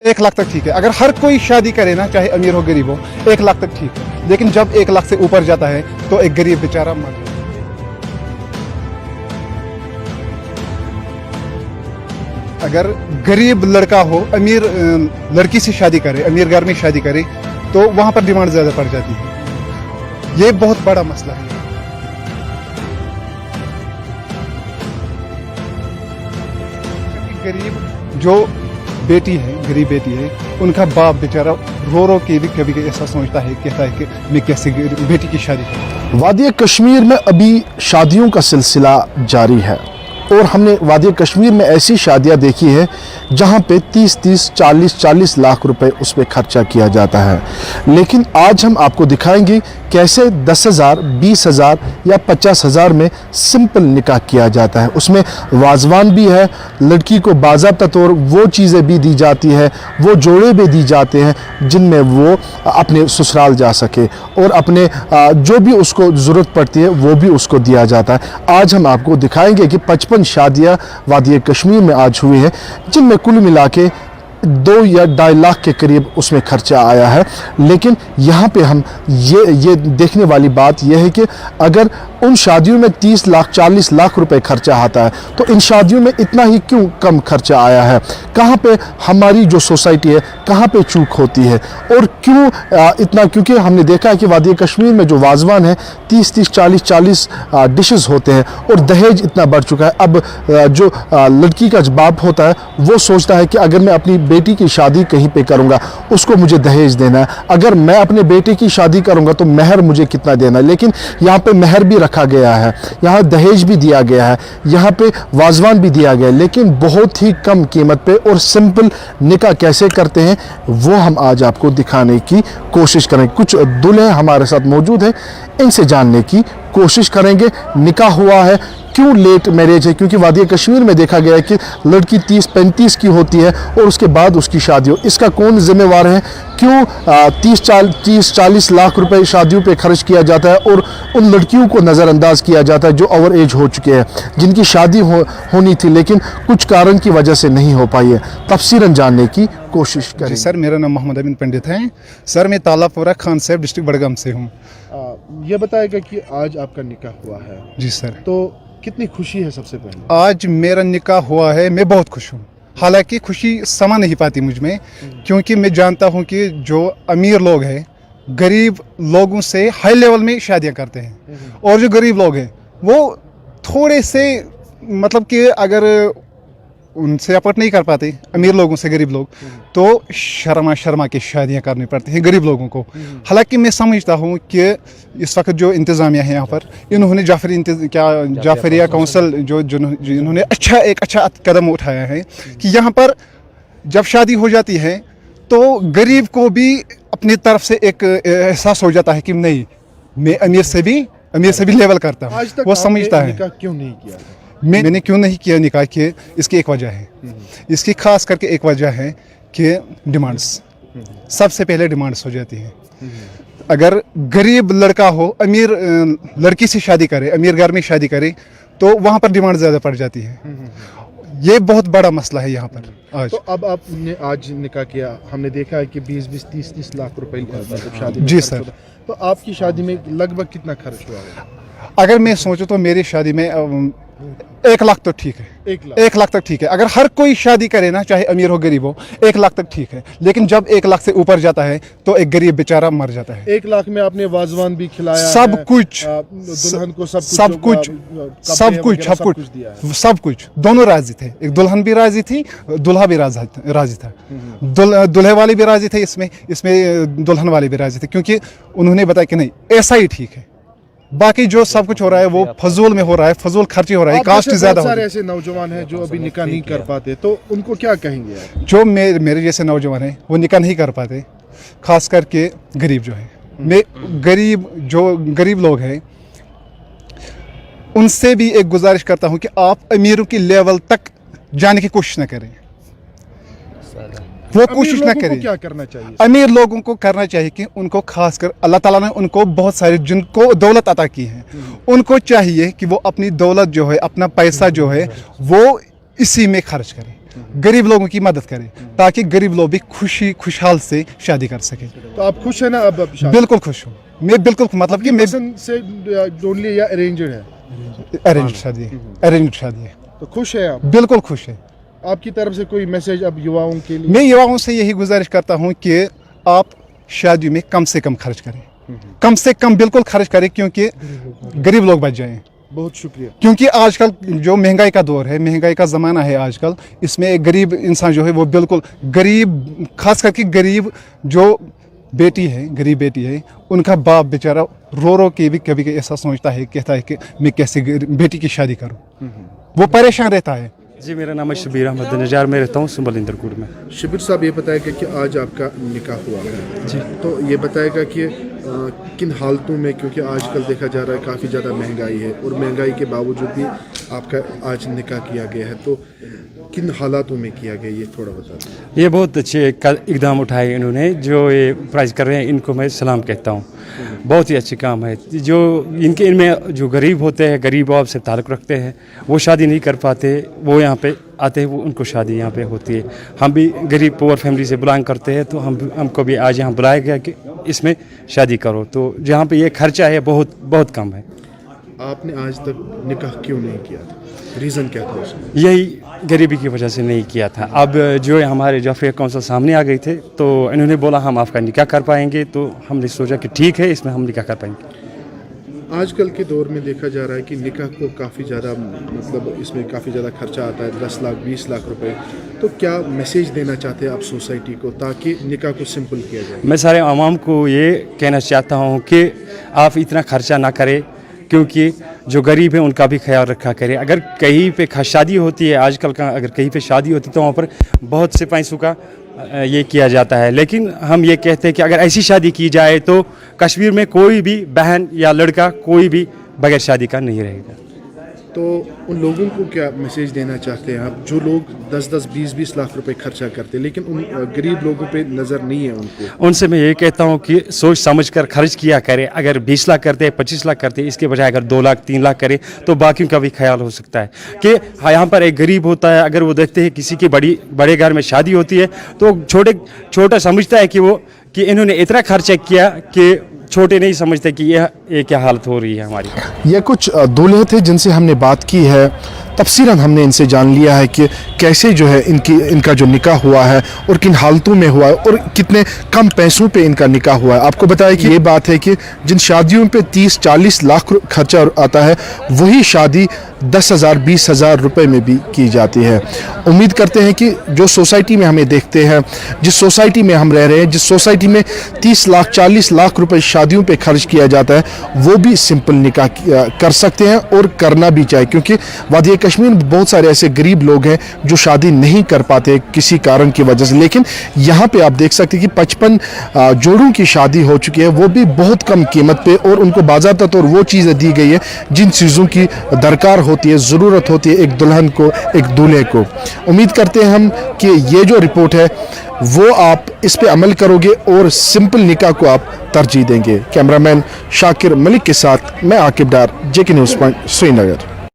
1 लाख तक ठीक है। अगर हर कोई शादी करे ना, चाहे अमीर हो गरीब हो, 1 लाख तक ठीक है। लेकिन जब 1 लाख से ऊपर जाता है तो एक गरीब बेचारा मर जाता है। अगर गरीब लड़का हो, अमीर लड़की से शादी करे, अमीर घर में शादी करे, तो वहां पर डिमांड ज्यादा पड़ जाती है। ये बहुत बड़ा मसला है। गरीब जो बेटी है, गरीब बेटी है, उनका बाप बेचारा रो रो के भी कभी ऐसा सोचता है, कहता है कि मैं कैसे बेटी की शादी करूं। वादी कश्मीर में अभी शादियों का सिलसिला जारी है और हमने वादी कश्मीर में ऐसी शादियां देखी है जहां पे 30-30, 40-40 लाख रुपए उस पर खर्चा किया जाता है। लेकिन आज हम आपको दिखाएंगे कैसे 10,000, 20,000 या 50,000 में सिंपल निकाह किया जाता है। उसमें वाजवान भी है, लड़की को बाज़ाब्ता तौर वो चीज़ें भी दी जाती है, वो जोड़े भी दी जाते हैं जिनमें वो अपने ससुराल जा सके और अपने जो भी उसको ज़रूरत पड़ती है वो भी उसको दिया जाता है। आज हम आपको दिखाएंगे कि 55 शादियाँ वादी कश्मीर में आज हुई हैं जिनमें कुल मिला के 2 या 2.5 लाख के करीब उसमें खर्चा आया है। लेकिन यहाँ पे हम ये देखने वाली बात यह है कि अगर उन शादियों में 30 लाख 40 लाख रुपए खर्चा आता है तो इन शादियों में इतना ही क्यों कम खर्चा आया है? कहाँ पे हमारी जो सोसाइटी है कहाँ पे चूक होती है और क्यों इतना? क्योंकि हमने देखा है कि वादी कश्मीर में जो वाजवान है 30-30, 40-40 डिशेस होते हैं और दहेज इतना बढ़ चुका है। अब जो लड़की का बाप होता है वो सोचता है कि अगर मैं अपनी बेटी की शादी कहीं पे करूंगा उसको मुझे दहेज देना है, अगर मैं अपने बेटे की शादी करूंगा तो महर मुझे कितना देना है। लेकिन यहाँ पे महर भी रखा गया है, यहाँ दहेज भी दिया गया है, यहाँ पे वाजवान भी दिया गया है, लेकिन बहुत ही कम कीमत पे। और सिंपल निकाह कैसे करते हैं वो हम आज आपको दिखाने की कोशिश करेंगे। कुछ दूल्हे हमारे साथ मौजूद हैं, इनसे जानने की कोशिश करेंगे निकाह हुआ है, क्यों लेट मैरिज है, क्योंकि वादी कश्मीर में देखा गया है कि लड़की 30-35 की होती है और उसके बाद उसकी शादी हो। इसका कौन जिम्मेवार है? क्यों 30-40 लाख रुपए शादियों पे खर्च किया जाता है और उन लड़कियों को नज़रअंदाज किया जाता है जो ओवर एज हो चुके हैं, जिनकी शादी होनी थी लेकिन कुछ कारण की वजह से नहीं हो पाई है। तफसीरन जानने की कोशिश करें। सर, मेरा नाम मोहम्मद अमीन पंडित है। सर, मैं तालापुरा खान साहब डिस्ट्रिक्ट बड़गाम से हूँ। ये बताएगा कि आज आपका निकाह हुआ है। जी सर। तो कितनी खुशी है? सबसे पहले आज मेरा निकाह हुआ है, मैं बहुत खुश हूँ। हालांकि खुशी समा नहीं पाती मुझ में, क्योंकि मैं जानता हूँ कि जो अमीर लोग हैं गरीब लोगों से हाई लेवल में शादियाँ करते हैं और जो गरीब लोग हैं वो थोड़े से मतलब कि अगर उनसे अफोर्ड नहीं कर पाते अमीर लोगों से गरीब लोग, तो शर्मा के शादियां करनी पड़ती हैं गरीब लोगों को। हालांकि मैं समझता हूं कि इस वक्त जो इंतज़ामिया है यहाँ पर, इन्होंने जाफरिया काउंसिल जो इन्होंने एक अच्छा कदम उठाया है कि यहाँ पर जब शादी हो जाती है तो गरीब को भी अपनी तरफ से एक एहसास हो जाता है कि नहीं, मैं अमीर से भी लेवल करता हूँ। वो समझता है। क्यों नहीं किया? मैंने क्यों नहीं किया निकाह के, इसकी एक वजह है, इसकी खास करके एक वजह है कि डिमांड्स, सबसे पहले डिमांड्स हो जाती हैं। अगर गरीब लड़का हो, अमीर लड़की से शादी करे, अमीर घर में शादी करे, तो वहाँ पर डिमांड ज़्यादा पड़ जाती है। ये बहुत बड़ा मसला है यहाँ पर आज। तो अब आपने आज निकाह किया, हमने देखा है कि 20-20, 30-30 लाख रुपए शादी में। जी सर। तो आपकी शादी में लगभग कितना खर्च हुआ है? अगर मैं सोचूं तो मेरी शादी में 1 लाख तो ठीक है। 1 लाख तक ठीक है। अगर हर कोई शादी करे ना, चाहे अमीर हो गरीब हो, 1 लाख तक ठीक है। लेकिन जब 1 लाख से ऊपर जाता है तो एक गरीब बेचारा मर जाता है। 1 लाख में आपने वाजवान भी खिलाया, सब कुछ, दुल्हन को सब कुछ दोनों राजी थे। एक दुल्हन भी राजी थी, दूल्हा भी राजी था। दूल्हे वाले भी राजी थे, इसमें दुल्हन वाले भी राजी थे, क्योंकि उन्होंने बताया कि नहीं, ऐसा ही ठीक है। बाकी जो सब कुछ हो रहा है वो फजूल में हो रहा है, फजूल खर्ची हो रहा है, कास्ट ज्यादा हो रहा है। ऐसे नौजवान हैं जो अभी निकाह नहीं कर पाते, तो उनको क्या कहेंगे? जो मेरे जैसे नौजवान हैं वो निकाह नहीं कर पाते, खास करके गरीब जो है, गरीब लोग हैं, उनसे भी एक गुजारिश करता हूं कि आप अमीरों की लेवल तक जाने की कोशिश न करें। वो कोशिश ना करें। क्या करना चाहिए? अमीर लोगों को करना चाहिए कि उनको खासकर अल्लाह ताला ने उनको बहुत सारे जिनको दौलत अता की है, उनको चाहिए कि वो अपनी दौलत जो है, अपना पैसा जो है, वो इसी में खर्च करें। गरीब लोगों की मदद करे ताकि गरीब लोग भी खुशहाल से शादी कर सके। तो आप खुश हैं ना अब शादी? बिल्कुल खुश हूँ मैं, बिल्कुल मतलब कि मैं पसंद से ढूंढ लिया या अरेंज्ड है? अरेंज शादी है। तो खुश है आप? बिल्कुल खुश है। आपकी तरफ से कोई मैसेज अब युवाओं के लिए? मैं युवाओं से यही गुजारिश करता हूँ कि आप शादी में कम से कम खर्च करें, कम से कम बिल्कुल खर्च करें, क्योंकि गरीब लोग बच जाएं। बहुत शुक्रिया। क्योंकि आजकल जो महंगाई का दौर है, महंगाई का ज़माना है आजकल, इसमें एक गरीब इंसान जो है वो बिल्कुल गरीब, खास करके गरीब जो बेटी है उनका बाप बेचारा रो रो के भी कभी ऐसा सोचता है, कहता है कि मैं कैसे बेटी की शादी करूं, वो परेशान रहता है। जी, मेरा नाम है शबीर अहमद नजार, मैं रहता हूँ सुंबल इंदरकोट में। शबीर साहब, ये बताएगा कि आज आपका निकाह हुआ है जी, तो ये बताएगा कि किन हालतों में, क्योंकि आजकल देखा जा रहा है काफ़ी ज़्यादा महंगाई है और महंगाई के बावजूद भी आपका आज निकाह किया गया है, तो किन हालातों में किया गया ये थोड़ा बता दें। ये बहुत अच्छे इकदाम उठाए इन्होंने, जो ये प्राइज़ कर रहे हैं इनको मैं सलाम कहता हूँ। बहुत ही अच्छे काम है। जो इनमें जो गरीब होते हैं, गरीब बाप से ताल्लुक़ रखते हैं, वो शादी नहीं कर पाते, वो यहाँ पे आते हैं, वो उनको शादी यहाँ पे होती है। हम भी गरीब पुअर फैमिली से बिलोंग करते हैं, तो हमको भी आज यहाँ बुलाया गया कि इसमें शादी करो। तो जहाँ पे ये खर्चा है बहुत बहुत कम है। आपने आज तक निकाह क्यों नहीं किया था? रीज़न क्या था उसमें? यही गरीबी की वजह से नहीं किया था। अब जो हमारे जो अफेयर काउंसिल सामने आ गए थे, तो इन्होंने बोला हम आपका निकाह कर पाएंगे, तो हमने सोचा कि ठीक है, इसमें हम निकाह कर पाएंगे। आजकल के दौर में देखा जा रहा है कि निकाह को काफ़ी ज़्यादा, मतलब इसमें काफ़ी ज़्यादा खर्चा आता है, 10 लाख 20 लाख रुपए। तो क्या मैसेज देना चाहते हैं आप सोसाइटी को ताकि निकाह को सिंपल किया जाए? मैं सारे आवाम को ये कहना चाहता हूँ कि आप इतना खर्चा ना करें, क्योंकि जो गरीब है उनका भी ख्याल रखा करें। अगर कहीं पे शादी होती है, आजकल का अगर कहीं पे शादी होती है तो वहाँ पर बहुत से पैसों का ये किया जाता है, लेकिन हम ये कहते हैं कि अगर ऐसी शादी की जाए तो कश्मीर में कोई भी बहन या लड़का कोई भी बगैर शादी का नहीं रहेगा। तो उन लोगों को क्या मैसेज देना चाहते हैं आप, जो लोग 10-10 20-20 लाख रुपए खर्चा करते हैं लेकिन उन गरीब लोगों पे नज़र नहीं है उनको? उनसे मैं ये कहता हूँ कि सोच समझ कर खर्च किया करें। अगर 20 लाख करते हैं, 25 लाख करते हैं, इसके बजाय अगर 2 लाख 3 लाख करें तो बाकियों का भी ख्याल हो सकता है। कि यहाँ पर एक गरीब होता है, अगर वो देखते हैं किसी की बड़े घर में शादी होती है तो छोटा समझता है कि इन्होंने इतना खर्चा किया कि छोटे नहीं समझते कि ये क्या हालत हो रही है हमारी। ये कुछ दूल्हे थे जिनसे हमने बात की है, तफसीरन हमने इनसे जान लिया है कि कैसे जो है इनका जो निकाह हुआ है और किन हालतों में हुआ है और कितने कम पैसों पे इनका निकाह हुआ है। आपको बताया कि ये बात है कि जिन शादियों पे 30-40 लाख खर्चा आता है, वही शादी 10,000 20,000 रुपए में भी की जाती है। उम्मीद करते हैं कि जो सोसाइटी में हमें देखते हैं, जिस सोसाइटी में हम रह रहे हैं, जिस सोसाइटी में 30 लाख 40 लाख रुपए शादियों पे खर्च किया जाता है, वो भी सिंपल निकाह कर सकते हैं और करना भी चाहिए, क्योंकि वादी कश्मीर में बहुत सारे ऐसे गरीब लोग हैं जो शादी नहीं कर पाते किसी कारण की वजह से। लेकिन यहाँ पे आप देख सकते हैं कि 55 जोड़ों की शादी हो चुकी है, वो भी बहुत कम कीमत पे, और उनको बाज़ाब्ता तौर वो चीज़ें दी गई है जिन चीज़ों की दरकार होती है, ज़रूरत होती है एक दुल्हन को, एक दूल्हे को। उम्मीद करते हैं हम कि ये जो रिपोर्ट है वो आप इस पे अमल करोगे और सिंपल निकाह को आप तरजीह देंगे। कैमरामैन शाकिर मलिक के साथ मैं आकिब डार, JK न्यूज़ पॉइंट, श्रीनगर।